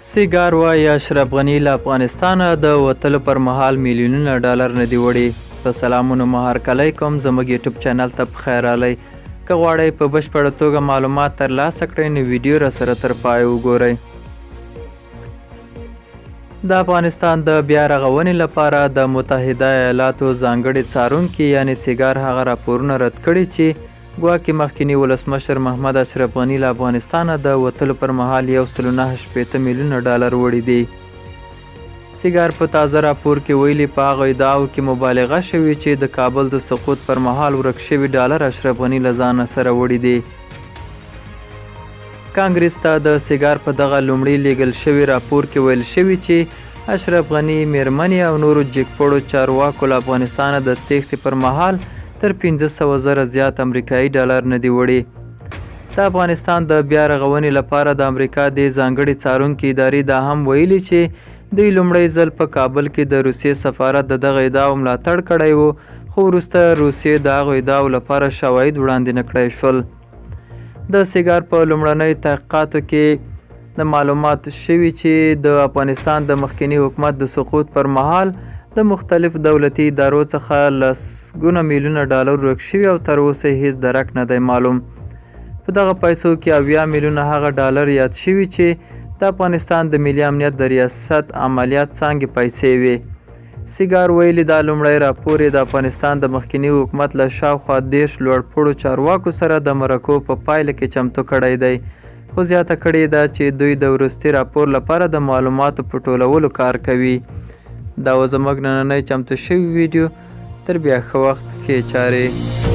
سیګار وایي اشرف غني له افغانستانه د وتلو پر مهال میلیونونه ډالر نه دي وړي. په سلامونو مهرکلی کوم، زموږ یوټیوب چینل ته پخیر راغلی. که غواړئ په بشپړه توګه معلومات ترلاسه کړئ نو ویډیو راسره تر پای وګورئ. د افغانستان د بیا رغونې لپاره د متحده ایالاتو ځانګړي څارونکي یعنې سیګار هغه راپورونه رد کړي چې ګواکې مخکیني ولسمشر محمد اشرف غني له افغانستانه د وتلو پر مهال 1.9 میلیونه ډالر وړي دي. سیګار په تازه راپور کې ویلي په هغه ادعاو کې مبالغه شوې چې د کابل د سقوط پر مهال ورک شوي ډالر اشرف غني له ځانه سره وړي دي. کانګریس ته د سیګار په دغه لومړي لیږل شوي راپور کې ویل شوي چې اشرف غني میرمنې او نورو جګپړو چارواکو له افغانستانه د تېښتې پر مهال تر 500,000 زیات امریکایي ډالر نه دي وړي. د افغانستان د بیا رغونې لپاره د امریکا د ځانګړي څارونکي ادارې دا هم ویلي چې دوی لومړی ځل په کابل کې د روسیې سفارت د دغه ادعاو ملاتړ کړی و، خو وروسته روسیې د هغو ادعاو لپاره شواهد وړاندې نه کړی شول. د سیګار په لومړنیو تحقیقاتو کې د معلومات شوي چې د افغانستان د مخکني حکومت د سقوط پر مهال د مختلف دولتي ادارو څخه لسګونه میلیونه ډالر ورک شوي او تر اوسه هیڅ درک نه دی معلوم. په دغه پیسو کې 80 میلیونه هغه ډالر یاد شوي چې د افغانستان د ملي امنیت د ریاست عملیات څانګې پیسې وې. سیګار ویلي دا لومړی راپور د افغانستان د مخکني حکومت له شاوخوا 10 لوړپوړو چارواکو سره د مرکو په پایله کې چمتو کړی دی، خو زیاته کړې ده چې دوی د وروستي راپور لپاره د معلوماتو په ټولولو کار کوي. دا و زموږ نننی چمتو شوی ویډیو. تر بیا ښه وخت، ښې چارې.